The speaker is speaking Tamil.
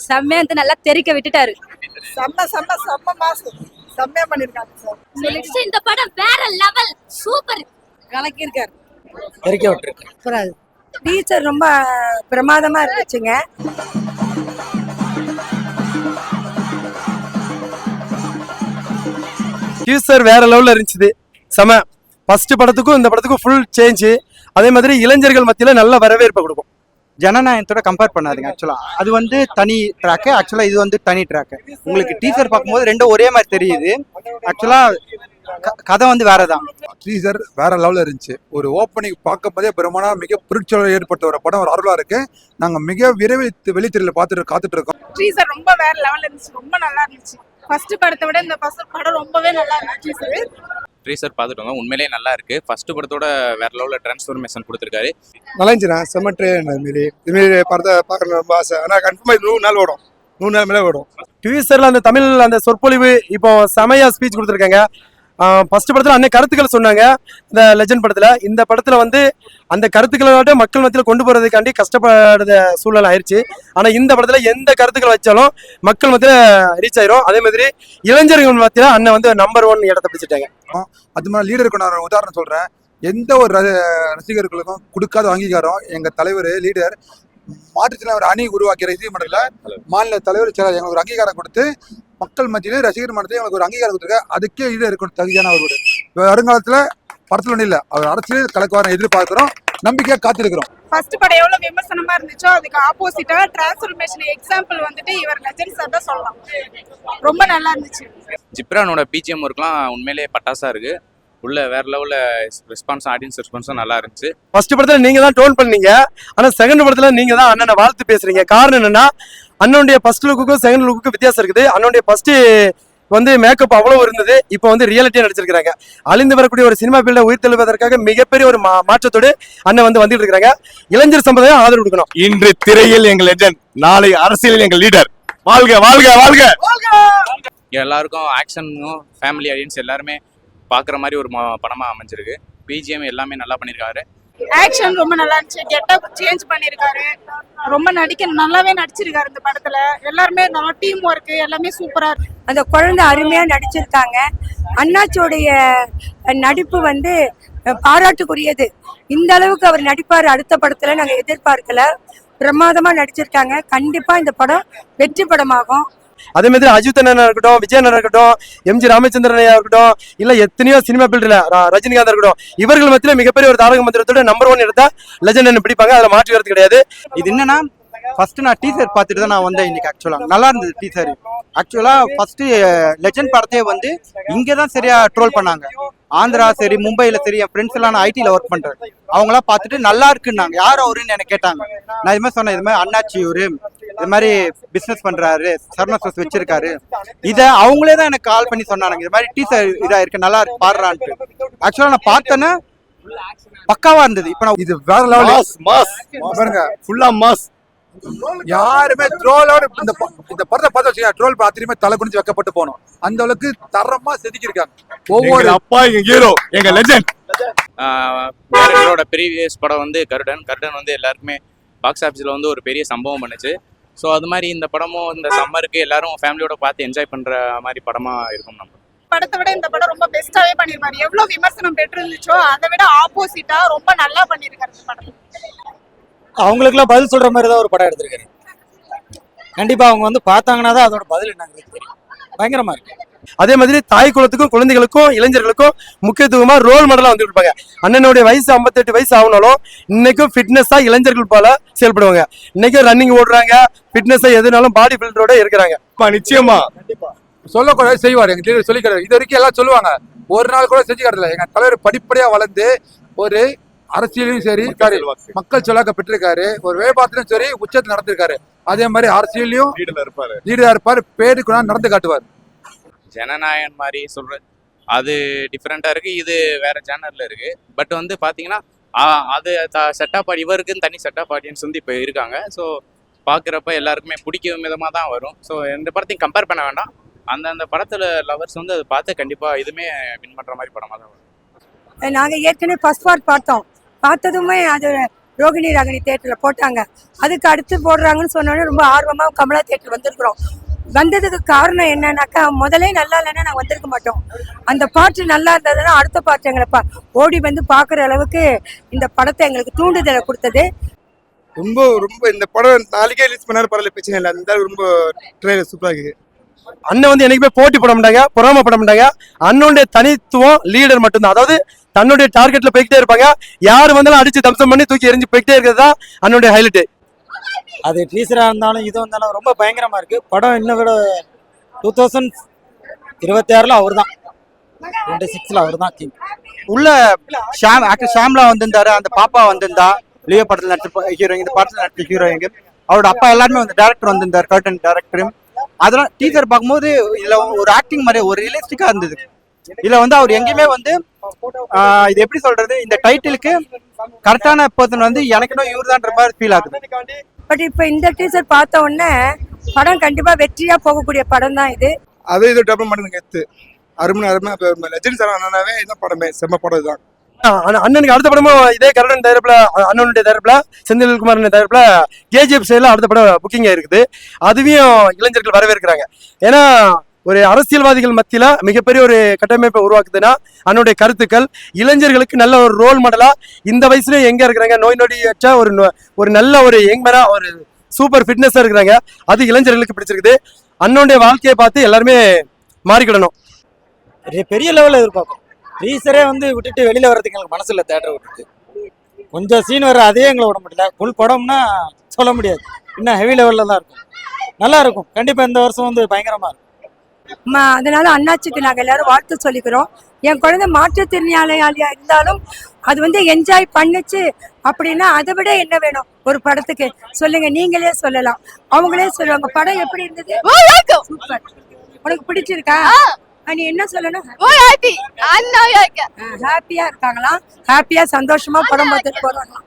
செம்மையா வந்து நல்லா தெறிக்க விட்டுட்டாரு. செம்ம செம்ம செம்ம மாசம் செம்மையா பண்ணிருக்காங்க சார். இந்த படம் வேற லெவல், சூப்பர். கலக்கி இருக்காரு, தெறிக்க விட்டுருக்கு. டீச்சர் ரொம்ப பிரமாதமா இருந்துச்சுங்க. டீசர் வேற லெவல்ல இருந்துச்சு. செம. ஃபர்ஸ்ட் படத்துக்கும் இந்த படத்துக்கும் ஃபுல் சேஞ்ச். அதே மாதிரி இளைஞர்கள் மத்தியில நல்ல வரவேற்பை கொடுக்கும். ஜனநாயகத்தோட கம்பேர் பண்ணாதீங்க. ஆக்சுவலா அது வந்து தனி ட்ராக்கு, ஆக்சுவலா இது வந்து தனி ட்ராக்கு. உங்களுக்கு டீசர் பார்க்கும்போது ரெண்டும் ஒரே மாதிரி தெரியுது. ஆக்சுவலா கதை வந்து வேறதான். டீசர் வேற லெவல்ல இருந்துச்சு. ஒரு ஓப்பனிங் பார்க்கும் போதே பெருமானா மிக புரட்சியாளர் ஏற்பட்ட ஒரு படம், ஒரு அருளா இருக்கு. நாங்க மிக விரைவில் வெளித்திரையில காத்துட்டு இருக்கோம். டீசர் ரொம்ப வேற லெவல்ல இருந்துச்சு, ரொம்ப நல்லா இருந்துச்சு. ஃபர்ஸ்ட் படத்தை விட இந்த படம் ரொம்பவே நல்லா இருந்துச்சு. ட்ரீசர் பார்த்துட்டு வந்தோம், உண்மையிலேயே நல்லா இருக்கு. ஃபர்ஸ்ட் படத்தோட வேற லெவலில் டிரான்ஸ்ஃபர்மேஷன் கொடுத்துருக்காரு. நல்லா இருந்துச்சுண்ணா, செம்ம ட்ரெயின். இதுமாரி படத்தை பார்க்கணும் ரொம்ப ஆசை. ஆனால் கன்ஃபார்மாக 100 நாள் ஓடும், 100 நாள் மேலே ஓடும். டீசர்ல அந்த தமிழ் அந்த சொற்பொழிவு இப்போ செமையா ஸ்பீச் கொடுத்துருக்காங்க. ஃபர்ஸ்ட் படத்துல அன்னை கருத்துக்கள் சொன்னாங்க இந்த லெஜண்ட் படத்துல. இந்த படத்துல வந்து அந்த கருத்துக்களோட மக்கள் மத்தியில கொண்டு போறதுக்காண்டி கஷ்டப்படுற சூழ்நிலை ஆயிடுச்சு. ஆனா இந்த படத்துல எந்த கருத்துக்கள் வச்சாலும் மக்கள் மத்தியில ரீச் ஆயிரும். அதே மாதிரி இளைஞர்கள் மத்தியில அண்ணன் வந்து நம்பர் 1 இடத்தை பிடிச்சிட்டாங்க. அது மாதிரி லீடருக்கு நான் உதாரணம் சொல்றேன். எந்த ஒரு ரசிகர்களுக்கும் கொடுக்காத அங்கீகாரம் எங்க தலைவர் லீடர் மாற்றுத்திறனாளி ஒரு அணி உருவாக்கிற இது மண்டல மாநில தலைவர் எங்களுக்கு ஒரு அங்கீகாரம் கொடுத்து மக்கள் மத்தியிலே ரசிகர் மன்றத்திலே எங்களுக்கு ஒரு அங்கீகாரம் கொடுத்துருக்காரு. அதுக்கே ஈடு இருக்கணும் தகுதியான ஒரு வருங்காலத்துல படத்துல ஒன்றும் இல்லை, அவர் அரசியல் கலக்குவார எதிர்பார்க்கிறோம், நம்பிக்கையா காத்திருக்கிறோம். ஃபர்ஸ்ட் படம் எவ்வளவு விமர்சனமா இருந்துச்சோ அதுக்கு ஆப்போசிட்டா டிரான்ஸ்ஃபர்மேஷன் எக்ஸாம்பிள் வந்துட்டு இவர் லெஜண்ட் சார் தான் சொல்லலாம். ரொம்ப நல்லா இருந்துச்சு. ஜிப்ரானோட பிஜிஎம் ஒர்க்லாம் உண்மையிலேயே பட்டாசா இருக்கு. உள்ள வேற லெவல்ல ரெஸ்பான்ஸ், ஆடியன்ஸ் ரெஸ்பான்ஸும் நல்லா இருந்துச்சு. ஃபர்ஸ்ட் படத்துல நீங்க தான் டோன் பண்ணீங்க, ஆனா செகண்ட் படத்துல நீங்க தான் அண்ணனை வாழ்த்து பேசுறீங்க. காரணம் என்னன்னா அண்ணனுடைய ஃபர்ஸ்ட் லுக்குக்கும் செகண்ட் லுக்குக்கும் வித்தியாசம் இருக்குது. அண்ணனுடைய ஃபர்ஸ்ட் வந்து மேக்கப் அவ்வளவு இருந்தது, இப்போ வந்து ரியாலிட்டியா நடிச்சிருக்காங்க. அழிந்து வரக்கூடிய ஒரு சினிமா ஃபீல்ட உயிர் தெழுவதற்காக மிகப்பெரிய ஒரு மாற்றத்தோடு அண்ணன் வந்து வந்துட்டு இருக்காங்க. இளைஞர் சமுதாயம் ஆதரவு கொடுக்கணும். இன்று திரையில் எங்கள் லெஜண்ட், நாளை அரசியலில் எங்கள் லீடர். வாழ்க வாழ்க வாழ்க. எல்லாருக்கும் ஆக்ஷனும் ஃபேமிலி ஆடியன்ஸ் எல்லாருமே பாக்குற மாதிரி ஒரு படமா அமைஞ்சிருக்கு. பிஜிஎம் எல்லாமே நல்லா பண்ணிருக்காரு. ஆக்ஷன் ரொம்ப நல்லா இருந்துச்சு. கெட்டப் சேஞ்ச் பண்ணிருக்காரு, ரொம்ப நல்லாவே நடிச்சிருக்காரு இந்த படத்துல. எல்லாருமே நல்லா டீம் ஒர்க் எல்லாமே சூப்பரா இருக்கு. அந்த குழந்தை அருமையா நடிச்சிருக்காங்க. அண்ணாச்சியோடைய நடிப்பு வந்து பாராட்டுக்குரியது. இந்த அளவுக்கு அவர் நடிப்பாரு அடுத்த படத்துல நாங்க எதிர்பார்க்கல. பிரமாதமா நடிச்சிருக்காங்க. கண்டிப்பா இந்த படம் வெற்றி படமாகும். அதே மாதிரி அஜித் அண்ணனா இருக்கட்டும், விஜய் அண்ணனா இருக்கட்டும், எம்ஜி ராமச்சந்திரன் இருக்கட்டும், இல்ல எத்தனையோ சினிமா ஃபீல்டுல ரஜினிகாந்த் இருக்கட்டும், இவர்கள் மத்தியில மிகப்பெரிய ஒரு தாரக மந்திரத்தோட நம்பர் 1 எடுத்தா லெஜண்ட் பிடிப்பாங்க. அதுல மாற்று கருத்து கிடையாது. இது என்னன்னா ஃபர்ஸ்ட் நான் டீசர் பார்த்துட்டு தான் நான் வந்தேன் இன்னைக்கு. ஆக்சுவலா நல்லா இருந்தது டீசர். ஆக்சுவலா ஃபர்ஸ்ட் லெஜண்ட் படத்தையே வந்து இங்கே தான் சரியா ட்ரோல் பண்ணாங்க. ஆந்திரா சரி, மும்பைல சரி, என் ஃப்ரெண்ட்ஸ் எல்லாம் நான் ஐடியில் ஒர்க் பண்றேன், அவங்களாம் பார்த்துட்டு நல்லா இருக்குன்னாங்க. யார் அவருன்னு எனக்கு கேட்டாங்க. நான் இது மாதிரி சொன்னேன், இது மாதிரி அண்ணாச்சி இவரு இது மாதிரி பிசினஸ் பண்றாரு, சர்னஸ் வச்சிருக்காரு. இதை அவங்களே தான் எனக்கு கால் பண்ணி சொன்னாங்க, இது மாதிரி டீசர் இதா இருக்கு, நல்லா இருக்கு பாடுறான்ட்டு. ஆக்சுவலா நான் பார்த்தேன்னா பக்காவா இருந்தது. இப்ப நான் இது வேற லெவல் மாஸ் பாருங்க, ஃபுல்லா மாஸ். யாருமே ட்ரோலோட இந்த படத்தை பார்த்து வச்சுக்கோங்க, ட்ரோல் பார்த்துமே தலை குனிஞ்சு வைக்கப்பட்டு போனோம். அந்த அளவுக்கு தரமா செதுக்கிருக்காங்க. ஒவ்வொரு அப்பா எங்க ஹீரோ, எங்க லெஜண்ட். டைரக்டரோட ப்ரீவியஸ் படம் வந்து கருடன் வந்து எல்லாருக்குமே பாக்ஸ் ஆஃபீஸில் வந்து ஒரு பெரிய சம்பவம் பண்ணுச்சு. ஸோ அது மாதிரி இந்த படமும் இந்த சம்மருக்கு எல்லாரும் ஃபேமிலியோட பார்த்து என்ஜாய் பண்ற மாதிரி படமா இருக்கும். நம்ம படத்தை விட இந்த படம் ரொம்ப பெஸ்டாவே பண்ணிருப்பாரு. எவ்வளவு விமர்சனம் பெற்று இருந்துச்சோ அதை விட ஆப்போசிட்டா ரொம்ப நல்லா பண்ணிருக்காரு இந்த படம். அவங்களுக்குலாம் பதில் சொல்ற மாதிரி தான் ஒரு படம் எடுத்திருக்காரு. கண்டிப்பா அவங்க வந்து பார்த்தாங்கன்னா தான் அதோட பதில் என்னன்னு தெரியும். பயங்கரமா இருக்கு. அதே மாதிரி தாய் குலத்துக்கும் குழந்தைகளுக்கும் இளைஞர்களுக்கும் முக்கியத்துவமா ரோல் மாடலா வந்துட்டு இருப்பாங்க. அண்ணனுடைய வயசு 58 வயசு ஆகுனாலும் இன்னைக்கும் ஃபிட்னஸா இளைஞர்கள் போல செயல்படுவாங்க. இன்னைக்கும் ரன்னிங் ஓடுறாங்க, ஃபிட்னஸா எதுனாலும் பாடி பில்டரோட இருக்கிறாங்க. நிச்சயமா சொல்லக்கூடாது செய்வார். எங்க சொல்லிக்கிறாரு. இது வரைக்கும் எல்லாம் சொல்லுவாங்க, ஒரு நாள் கூட செஞ்சு காட்டல. எங்க தலைவர் படிப்படியா வளர்ந்து ஒரு அரசியலையும் சரி மக்கள் சொல்லாக்க பெற்றிருக்காரு, ஒரு வியாபாரத்திலும் சரி உச்சத்தை நடத்திருக்காரு. அதே மாதிரி அரசியலையும் லீடரா இருப்பாரு, பேருக்கு நடந்து காட்டுவார். ஜனநாயகன் மாதிரி சொல்றது அது டிஃப்ரெண்டா இருக்கு, இது வேற ஜேனர்ல இருக்கு. பட் வந்து பாத்தீங்கன்னா அது செட்டப் இவருக்குன்னு தனி செட்டப் ஆடியன்ஸ் வந்து இப்போ இருக்காங்க. ஸோ பார்க்குறப்ப எல்லாருக்குமே பிடிக்கும் விதமாக தான் வரும். ஸோ எந்த படத்தையும் கம்பேர் பண்ண வேண்டாம். அந்த படத்துல லவர்ஸ் வந்து அதை பார்த்து கண்டிப்பா இதுவுமே வின் பண்ற மாதிரி படமா தான் வரும். நாங்க ஏற்கனவே ஃபர்ஸ்ட் பார்ட் பார்த்ததுமே அது ரோகிணி ராகினி தேட்டர்ல போட்டாங்க. அதுக்கு அடுத்து போடுறாங்கன்னு சொன்னோடனே ரொம்ப ஆர்வமா கமலா தேட்டர் வந்திருக்கிறோம். வந்ததுக்கு காரணம் என்னன்னாக்கா, முதலே நல்லா இல்லைன்னா நாங்கள் வந்திருக்க மாட்டோம். அந்த பாட்டு நல்லா இருந்ததுன்னா அடுத்த பாட்டு எங்களை ஓடி வந்து பார்க்குற அளவுக்கு இந்த படத்தை எங்களுக்கு தூண்டுதலை கொடுத்தது. ரொம்ப ரொம்ப இந்த படம் நாளைக்கே ரிலீஸ் பண்ணாலும் பரவாயில்ல, பிரச்சனை இல்லை. அந்த ரொம்ப ட்ரெயிலர் சூப்பராக இருக்குது. அண்ணன் வந்து என்னைக்குமே போட்டி போட மாட்டாங்க, பொறாமப்பட மாட்டாங்க. அண்ணனுடைய தனித்துவம் லீடர் மட்டும்தான். அதாவது தன்னுடைய டார்கெட்ல போய்கிட்டே இருப்பாங்க. யார் வந்தாலும் அடிச்சு தம்சம் பண்ணி தூக்கி எரிஞ்சு போய்கிட்டே இருக்கிறது தான் அண்ணனுடைய ஹைலைட். அது டீசரா இருந்தாலும் இது வந்தாலும் ரொம்ப பயங்கரமா இருக்கு படம். இன்னும் விட 2026ல அவர் தான், 26ல அவர் தான் கிங். உள்ள ஷாம் ஆக்டர் ஷாம்லா வந்திருந்தாரு, அந்த பாப்பா வந்திருந்தா, லியோ படத்துல நடிச்ச ஹீரோயின், இந்த படத்துல நடிச்ச ஹீரோயின், அவரோட அப்பா எல்லாருமே வந்து டேரக்டர் வந்திருந்தார், கர்டன் டேரக்டரும். அதெல்லாம் டீசர் பார்க்கும்போது இதுல ஒரு ஆக்டிங் மாதிரி ஒரு ரியலிஸ்டிக்கா இருந்தது. இதுல வந்து அவர் எங்கேயுமே வந்து இது எப்படி சொல்றது, இந்த டைட்டிலுக்கு கரெக்டான பர்சன் வந்து எனக்கு இவர் தான் மாதிரி ஃபீல் ஆகுது. பட் இப்போ இந்த டீசர் பார்த்த உடனே படம் கண்டிப்பா வெற்றியா போகக்கூடிய படம் தான் இது. அதே இது டபுள் மடங்கு கெத்து. அருமை அருமை. லெஜண்ட் சார் அண்ணனாவே இதான் படமே, செம்ம படம் தான். அண்ணனுக்கு அடுத்த படமும் இதே கருடன் தயாரிப்புல, அண்ணனுடைய தயாரிப்புல, செந்தில்குமார் தயாரிப்புல கேஜிஎஃப் சைடுல அடுத்த படம் புக்கிங் ஆயிருக்குது. அதுவையும் இளைஞர்கள் வரவேற்கிறாங்க. ஏன்னா ஒரு அரசியல்வாதிகள் மத்தியில மிகப்பெரிய ஒரு கட்டமைப்பை உருவாக்குதுன்னா அண்ணனுடைய கருத்துக்கள் இளைஞர்களுக்கு நல்ல ஒரு ரோல் மாடலா இந்த வயசுல எங்க இருக்கிறாங்க, நோய் நொடியற்ற ஒரு நல்ல ஒரு யங்மேனா ஒரு சூப்பர் ஃபிட்னஸா இருக்கிறாங்க. அது இளைஞர்களுக்கு பிடிச்சிருக்குது. அண்ணனுடைய வாழ்க்கையை பார்த்து எல்லாருமே மாறிக்கிடணும். பெரிய லெவலில் எதிர்பார்க்கும். டீசரே வந்து விட்டுட்டு வெளியில வர்றதுக்கு எங்களுக்கு மனசு இல்லை. தேட்டரை விட்டுட்டு கொஞ்சம் சீன் வர அதே எங்களை விட முடியல. ஃபுல் படம்னா சொல்ல முடியாது, இன்னும் ஹெவி லெவலில் தான் இருக்கும். நல்லா இருக்கும் கண்டிப்பா. இந்த வருஷம் வந்து பயங்கரமா இருக்கும். அதனால அண்ணாச்சிக்கு நாங்கள் எல்லாரும் வாழ்த்து சொல்லிக்கிறோம். என் குழந்தை மாற்றுத்திறனாளியா இருந்தாலும் அது வந்து என்ஜாய் பண்ணுச்சு அப்படின்னா அதை விட என்ன வேணும் ஒரு படத்துக்கு சொல்லுங்க. நீங்களே சொல்லலாம், அவங்களே சொல்லுவாங்க படம் எப்படி இருந்தது. சூப்பர். உனக்கு பிடிச்சிருக்கா? நீ என்ன சொல்லணும்? ஹாப்பியா இருக்காங்களாம். ஹாப்பியா சந்தோஷமா படம் பார்த்துட்டு போறாங்களாம்.